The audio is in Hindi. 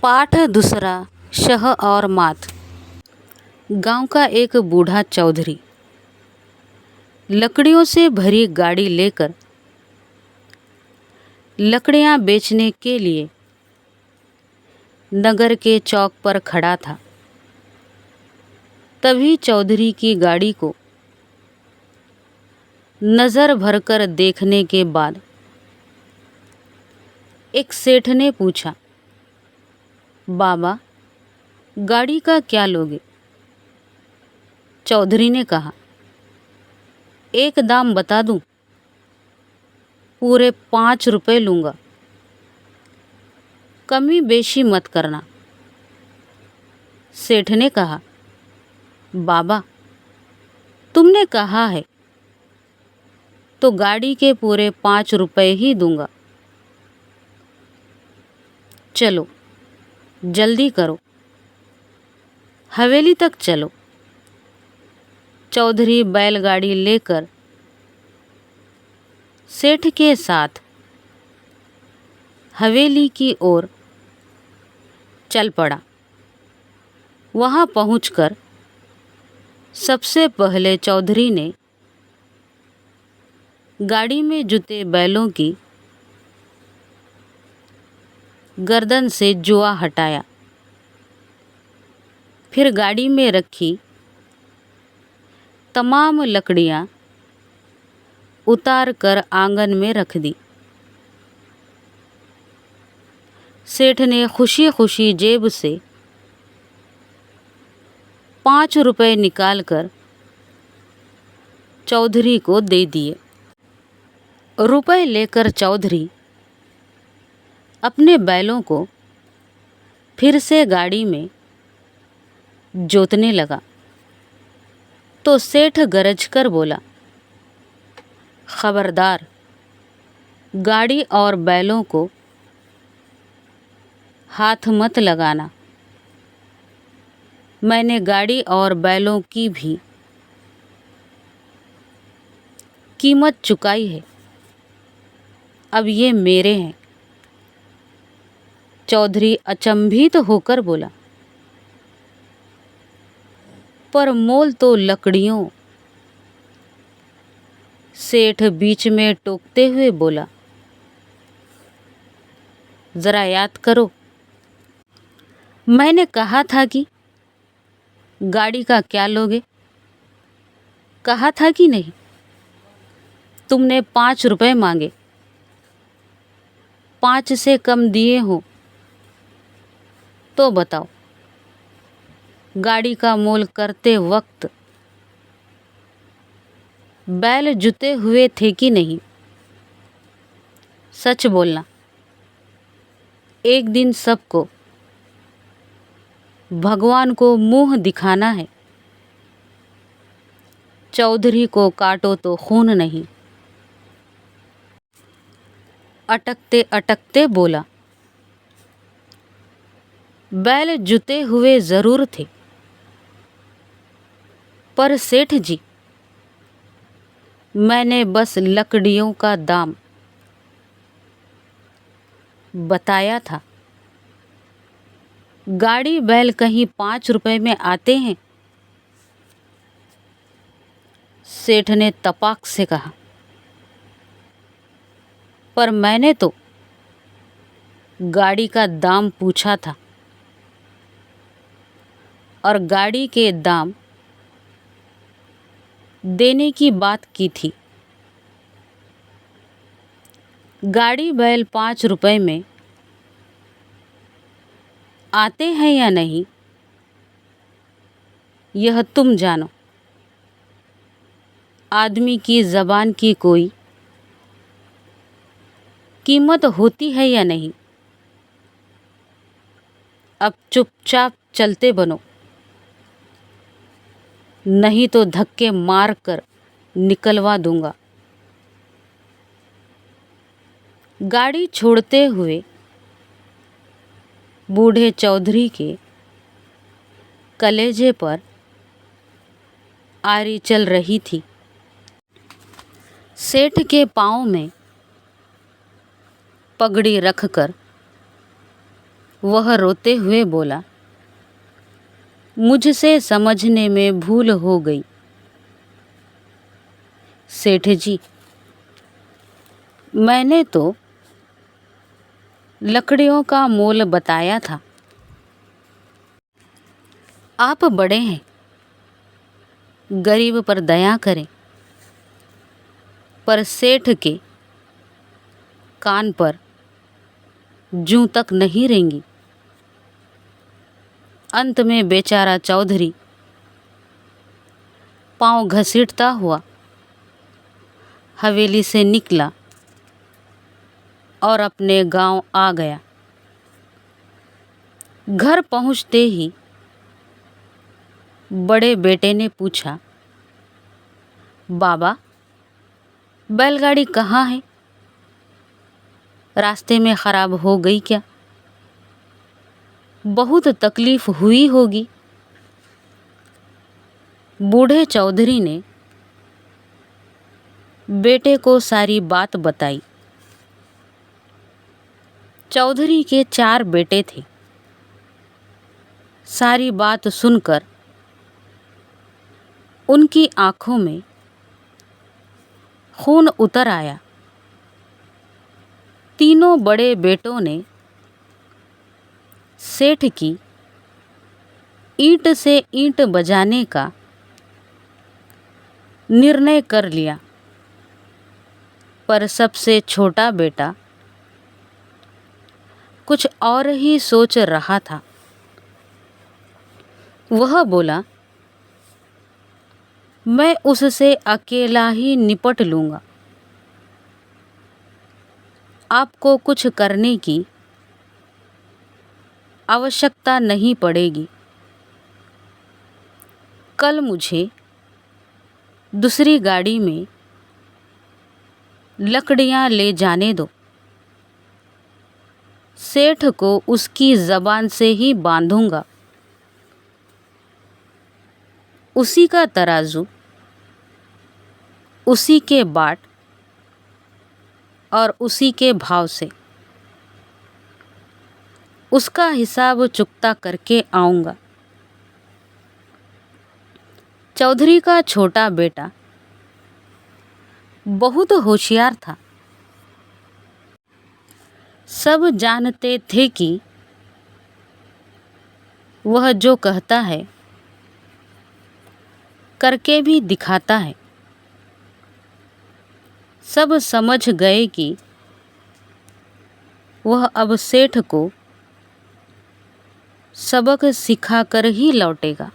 पाठ दूसरा, शह और मात। गांव का एक बूढ़ा चौधरी लकड़ियों से भरी गाड़ी लेकर लकड़ियां बेचने के लिए नगर के चौक पर खड़ा था। तभी चौधरी की गाड़ी को नज़र भरकर देखने के बाद एक सेठ ने पूछा, बाबा, गाड़ी का क्या लोगे? चौधरी ने कहा, एक दाम बता दूं? पूरे 5 रुपए लूँगा, कमी बेशी मत करना। सेठ ने कहा, बाबा, तुमने कहा है तो गाड़ी के पूरे 5 रुपए ही दूंगा। चलो जल्दी करो, हवेली तक चलो। चौधरी बैलगाड़ी लेकर सेठ के साथ हवेली की ओर चल पड़ा। वहां पहुंचकर सबसे पहले चौधरी ने गाड़ी में जुते बैलों की गर्दन से जुआ हटाया। फिर गाड़ी में रखी तमाम लकड़ियां उतार कर आंगन में रख दी। सेठ ने खुशी खुशी जेब से 5 रुपए निकालकर चौधरी को दे दिए। रुपए लेकर चौधरी अपने बैलों को फिर से गाड़ी में जोतने लगा तो सेठ गरज कर बोला, खबरदार, गाड़ी और बैलों को हाथ मत लगाना। मैंने गाड़ी और बैलों की भी कीमत चुकाई है, अब ये मेरे हैं। चौधरी अचंभित होकर बोला, पर मोल तो लकड़ियों। सेठ बीच में टोकते हुए बोला, जरा याद करो, मैंने कहा था कि गाड़ी का क्या लोगे? कहा था कि नहीं? तुमने 5 रुपए मांगे, 5 से कम दिए हो तो बताओ, गाड़ी का मोल करते वक्त बैल जुते हुए थे कि नहीं? सच बोलना, एक दिन सबको भगवान को मुंह दिखाना है। चौधरी को काटो तो खून नहीं। अटकते अटकते बोला, बैल जुते हुए जरूर थे, पर सेठ जी, मैंने बस लकड़ियों का दाम बताया था। गाड़ी बैल कहीं 5 रुपए में आते हैं? सेठ ने तपाक से कहा, पर मैंने तो गाड़ी का दाम पूछा था और गाड़ी के दाम देने की बात की थी। गाड़ी बैल 5 रुपए में आते हैं या नहीं, यह तुम जानो। आदमी की ज़बान की कोई कीमत होती है या नहीं? अब चुपचाप चलते बनो, नहीं तो धक्के मार कर निकलवा दूंगा। गाड़ी छोड़ते हुए बूढ़े चौधरी के कलेजे पर आरी चल रही थी। सेठ के पाँव में पगड़ी रखकर वह रोते हुए बोला, मुझसे समझने में भूल हो गई। सेठ जी, मैंने तो लकड़ियों का मोल बताया था। आप बड़े हैं, गरीब पर दया करें। पर सेठ के कान पर जूं तक नहीं रेंगी। अंत में बेचारा चौधरी पांव घसीटता हुआ हवेली से निकला और अपने गांव आ गया। घर पहुंचते ही बड़े बेटे ने पूछा, बाबा, बैलगाड़ी कहाँ है? रास्ते में खराब हो गई क्या? बहुत तकलीफ हुई होगी। बूढ़े चौधरी ने बेटे को सारी बात बताई। चौधरी के 4 बेटे थे। सारी बात सुनकर उनकी आंखों में खून उतर आया। तीनों बड़े बेटों ने सेठ की ईंट से ईंट बजाने का निर्णय कर लिया। पर सबसे छोटा बेटा कुछ और ही सोच रहा था। वह बोला, मैं उससे अकेला ही निपट लूँगा। आपको कुछ करने की आवश्यकता नहीं पड़ेगी। कल मुझे दूसरी गाड़ी में लकड़ियाँ ले जाने दो। सेठ को उसकी ज़बान से ही बांधूंगा। उसी का तराजू, उसी के बाट और उसी के भाव से उसका हिसाब चुकता करके आऊँगा। चौधरी का छोटा बेटा बहुत होशियार था। सब जानते थे कि वह जो कहता है करके भी दिखाता है। सब समझ गए कि वह अब सेठ को सबक सिखाकर ही लौटेगा।